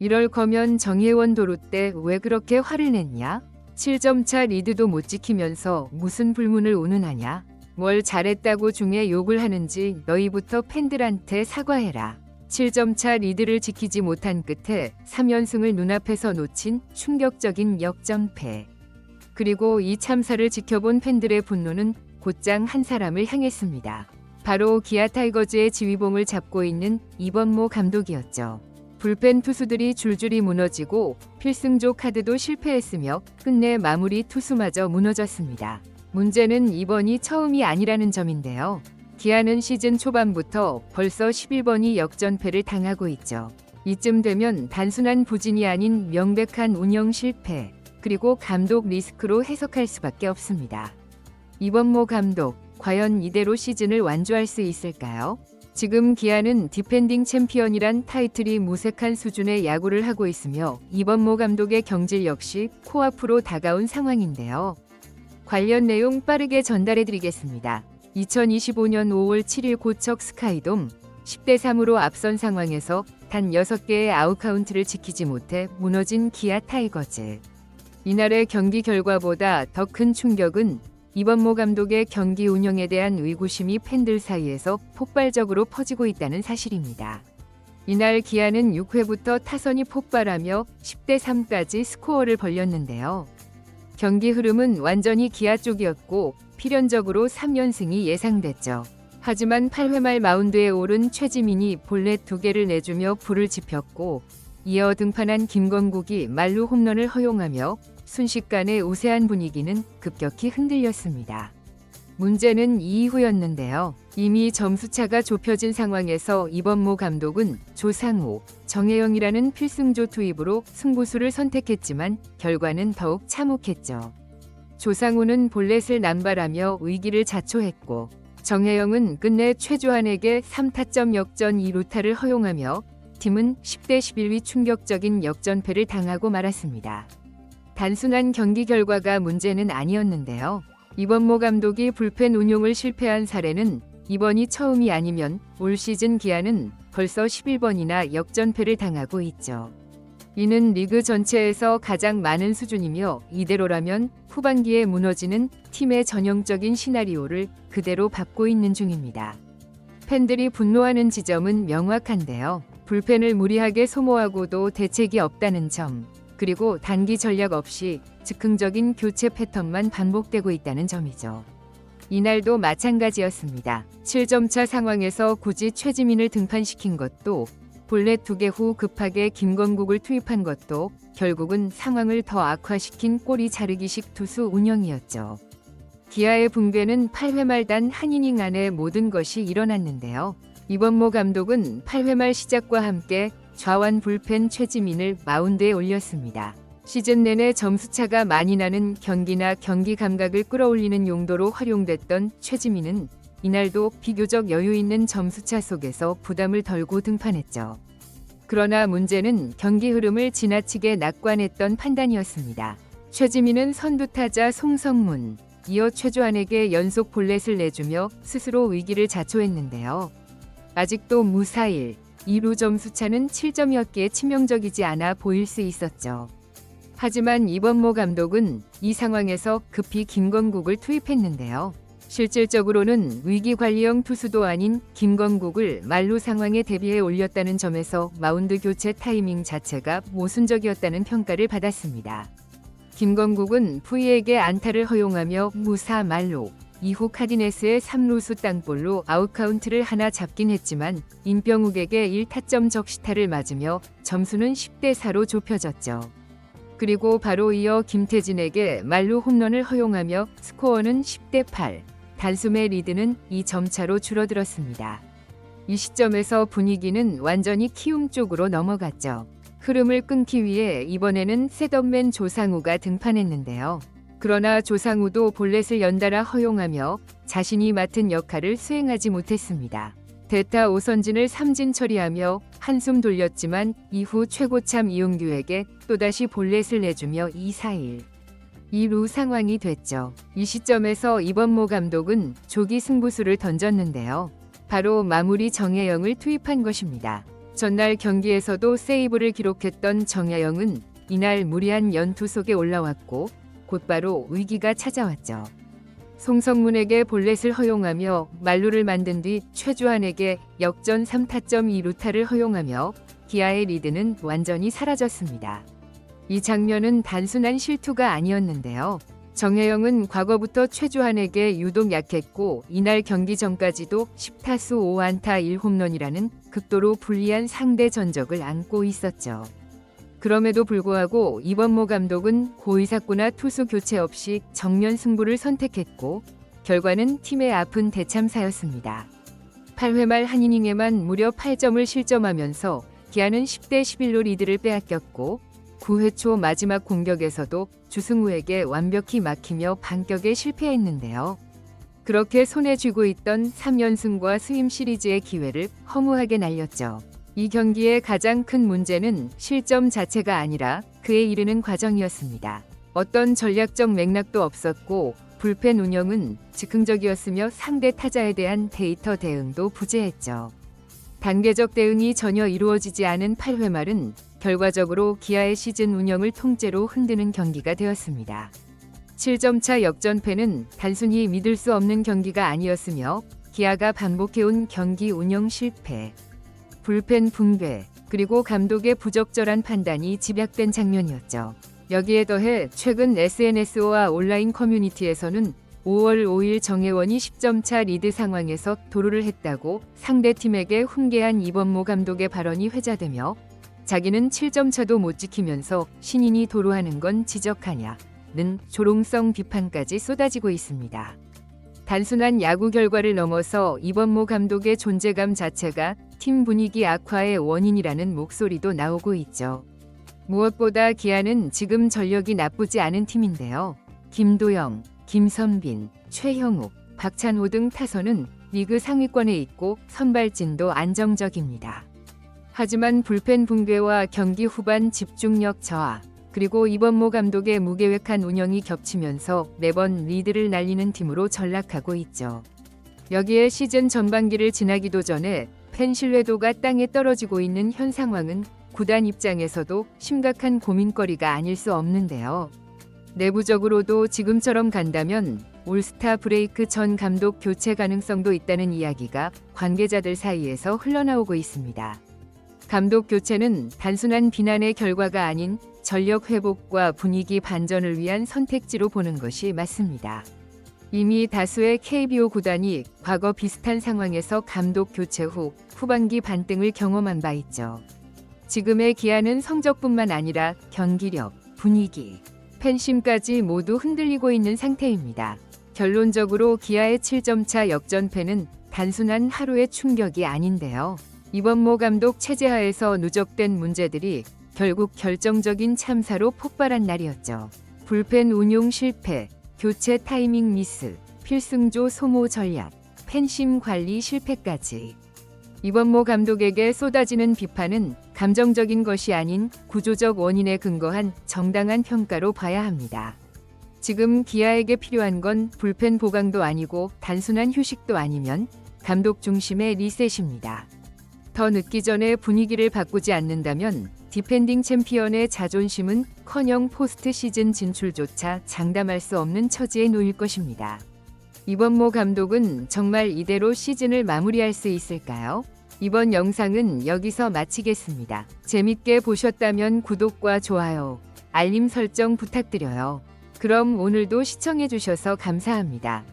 이럴 거면 정혜원 도루 때 왜 그렇게 화를 냈냐? 7점 차 리드도 못 지키면서 무슨 불문을 운운하냐? 뭘 잘했다고 중에 욕을 하는지 너희부터 팬들한테 사과해라. 7점 차 리드를 지키지 못한 끝에 3연승을 눈앞에서 놓친 충격적인 역전패. 그리고 이 참사를 지켜본 팬들의 분노는 곧장 한 사람을 향했습니다. 바로 기아 타이거즈의 지휘봉을 잡고 있는 이범모 감독이었죠. 불펜 투수들이 줄줄이 무너지고 필승조 카드도 실패했으며 끝내 마무리 투수마저 무너졌습니다. 문제는 이번이 처음이 아니라는 점인데요. 기아는 시즌 초반부터 벌써 11번이 역전패를 당하고 있죠. 이쯤 되면 단순한 부진이 아닌 명백한 운영 실패, 그리고 감독 리스크로 해석할 수밖에 없습니다. 이범모 감독, 과연 이대로 시즌을 완주할 수 있을까요? 지금 기아는 디펜딩 챔피언이란 타이틀이 무색한 수준의 야구를 하고 있으며 이범모 감독의 경질 역시 코앞으로 다가온 상황인데요. 관련 내용 빠르게 전달해드리겠습니다. 2025년 5월 7일 고척 스카이돔 10대3으로 앞선 상황에서 단 6개의 아웃카운트를 지키지 못해 무너진 기아 타이거즈. 이날의 경기 결과보다 더 큰 충격은 이범모 감독의 경기 운영에 대한 의구심이 팬들 사이에서 폭발적으로 퍼지고 있다는 사실입니다. 이날 기아는 6회부터 타선이 폭발하며 10대3까지 스코어를 벌렸는데요. 경기 흐름은 완전히 기아 쪽이었고 필연적으로 3연승이 예상됐죠. 하지만 8회 말 마운드에 오른 최지민이 볼넷 2개를 내주며 불을 지폈고 이어 등판한 김건국이 말루 홈런을 허용하며 순식간에 우세한 분위기는 급격히 흔들렸습니다. 문제는 이후였는데요. 이미 점수차가 좁혀진 상황에서 이범모 감독은 조상우, 정혜영이라는 필승조 투입으로 승부수를 선택했지만 결과는 더욱 참혹했죠. 조상우는 볼넷을 남발하며 위기를 자초했고 정혜영은 끝내 최주환에게 3타점 역전 2루타를 허용하며 팀은 10대11위 충격적인 역전패를 당하고 말았습니다. 단순한 경기 결과가 문제는 아니었는데요. 이범모 감독이 불펜 운용을 실패한 사례는 이번이 처음이 아니면 올 시즌 기아는 벌써 11번이나 역전패를 당하고 있죠. 이는 리그 전체에서 가장 많은 수준이며 이대로라면 후반기에 무너지는 팀의 전형적인 시나리오를 그대로 밟고 있는 중입니다. 팬들이 분노하는 지점은 명확한데요. 불펜을 무리하게 소모하고도 대책이 없다는 점, 그리고 단기 전략 없이 즉흥적인 교체 패턴만 반복되고 있다는 점이죠. 이날도 마찬가지였습니다. 7점 차 상황에서 굳이 최지민을 등판시킨 것도 볼넷 2개 후 급하게 김건국을 투입한 것도 결국은 상황을 더 악화시킨 꼬리 자르기식 투수 운영이었죠. 기아의 붕괴는 8회 말 단 한 이닝 안에 모든 것이 일어났는데요. 이범모 감독은 8회 말 시작과 함께 좌완 불펜 최지민을 마운드에 올렸습니다. 시즌 내내 점수차가 많이 나는 경기나 경기 감각을 끌어올리는 용도로 활용됐던 최지민은 이날도 비교적 여유 있는 점수차 속에서 부담을 덜고 등판했죠. 그러나 문제는 경기 흐름을 지나치게 낙관했던 판단이었습니다. 최지민은 선두타자 송성문, 이어 최주환에게 연속 볼넷을 내주며 스스로 위기를 자초했는데요. 아직도 무사일, 2루 점수차는 7점이었기에 치명적이지 않아 보일 수 있었죠. 하지만 이범모 감독은 이 상황에서 급히 김건국을 투입했는데요. 실질적으로는 위기관리형 투수도 아닌 김건국을 만루 상황에 대비해 올렸다는 점에서 마운드 교체 타이밍 자체가 모순적이었다는 평가를 받았습니다. 김건국은 푸이에게 안타를 허용하며 무사 만루, 이후 카디네스의 3루수 땅볼로 아웃카운트를 하나 잡긴 했지만 임병욱에게 1타점 적시타를 맞으며 점수는 10대4로 좁혀졌죠. 그리고 바로 이어 김태진에게 만루 홈런을 허용하며 스코어는 10대8, 단숨에 리드는 2점 차로 줄어들었습니다. 이 시점에서 분위기는 완전히 키움 쪽으로 넘어갔죠. 흐름을 끊기 위해 이번에는 셋업맨 조상우가 등판했는데요. 그러나 조상우도 볼넷을 연달아 허용하며 자신이 맡은 역할을 수행하지 못했습니다. 대타 오선진을 삼진 처리하며 한숨 돌렸지만 이후 최고참 이용규에게 또다시 볼넷을 내주며 2-4-1. 2루 상황이 됐죠. 이 시점에서 이범모 감독은 조기 승부수를 던졌는데요. 바로 마무리 정혜영을 투입한 것입니다. 전날 경기에서도 세이브를 기록했던 정야영은 이날 무리한 연투 속에 올라왔고 곧바로 위기가 찾아왔죠. 송성문에게 볼넷을 허용하며 만루를 만든 뒤 최주환에게 역전 3타점 2루타를 허용하며 기아의 리드는 완전히 사라졌습니다. 이 장면은 단순한 실투가 아니었는데요. 정혜영은 과거부터 최주환에게 유독 약했고 이날 경기 전까지도 10타수 5안타 1홈런이라는 극도로 불리한 상대 전적을 안고 있었죠. 그럼에도 불구하고 이번모 감독은 고의사구나 투수 교체 없이 정면 승부를 선택했고 결과는 팀의 아픈 대참사였습니다. 8회 말 한 이닝에만 무려 8점을 실점하면서 기아는 10대 11로 리드를 빼앗겼고 9회 초 마지막 공격에서도 주승우에게 완벽히 막히며 반격에 실패했는데요. 그렇게 손에 쥐고 있던 3연승과 수임 시리즈의 기회를 허무하게 날렸죠. 이 경기의 가장 큰 문제는 실점 자체가 아니라 그에 이르는 과정이었습니다. 어떤 전략적 맥락도 없었고 불펜 운영은 즉흥적이었으며 상대 타자에 대한 데이터 대응도 부재했죠. 단계적 대응이 전혀 이루어지지 않은 8회 말은 결과적으로 기아의 시즌 운영을 통째로 흔드는 경기가 되었습니다. 7점차 역전패는 단순히 믿을 수 없는 경기가 아니었으며 기아가 반복해온 경기 운영 실패, 불펜 붕괴, 그리고 감독의 부적절한 판단이 집약된 장면이었죠. 여기에 더해 최근 SNS와 온라인 커뮤니티에서는 5월 5일 정혜원이 10점차 리드 상황에서 도루를 했다고 상대팀에게 훈계한 이번모 감독의 발언이 회자되며 자기는 7점차도 못 지키면서 신인이 도루하는 건 지적하냐는 조롱성 비판까지 쏟아지고 있습니다. 단순한 야구 결과를 넘어서 이번모 감독의 존재감 자체가 팀 분위기 악화의 원인이라는 목소리도 나오고 있죠. 무엇보다 기아는 지금 전력이 나쁘지 않은 팀인데요. 김도영, 김선빈, 최형욱, 박찬호 등 타선은 리그 상위권에 있고 선발진도 안정적입니다. 하지만 불펜 붕괴와 경기 후반 집중력 저하, 그리고 이번모 감독의 무계획한 운영이 겹치면서 매번 리드를 날리는 팀으로 전락하고 있죠. 여기에 시즌 전반기를 지나기도 전에 팬 신뢰도가 땅에 떨어지고 있는 현 상황은 구단 입장에서도 심각한 고민거리가 아닐 수 없는데요. 내부적으로도 지금처럼 간다면 올스타 브레이크 전 감독 교체 가능성도 있다는 이야기가 관계자들 사이에서 흘러나오고 있습니다. 감독 교체는 단순한 비난의 결과가 아닌 전력 회복과 분위기 반전을 위한 선택지로 보는 것이 맞습니다. 이미 다수의 KBO 구단이 과거 비슷한 상황에서 감독 교체 후 후반기 반등을 경험한 바 있죠. 지금의 기아는 성적뿐만 아니라 경기력, 분위기, 팬심까지 모두 흔들리고 있는 상태입니다. 결론적으로 기아의 7점차 역전패는 단순한 하루의 충격이 아닌데요. 이번모 감독 체제하에서 누적된 문제들이 결국 결정적인 참사로 폭발한 날이었죠. 불펜 운용 실패, 교체 타이밍 미스, 필승조 소모 전략, 팬심 관리 실패까지. 이번모 감독에게 쏟아지는 비판은 감정적인 것이 아닌 구조적 원인에 근거한 정당한 평가로 봐야 합니다. 지금 기아에게 필요한 건 불펜 보강도 아니고 단순한 휴식도 아니면 감독 중심의 리셋입니다. 더 늦기 전에 분위기를 바꾸지 않는다면 디펜딩 챔피언의 자존심은 커녕 포스트 시즌 진출조차 장담할 수 없는 처지에 놓일 것입니다. 이번모 감독은 정말 이대로 시즌을 마무리할 수 있을까요? 이번 영상은 여기서 마치겠습니다. 재밌게 보셨다면 구독과 좋아요, 알림 설정 부탁드려요. 그럼 오늘도 시청해주셔서 감사합니다.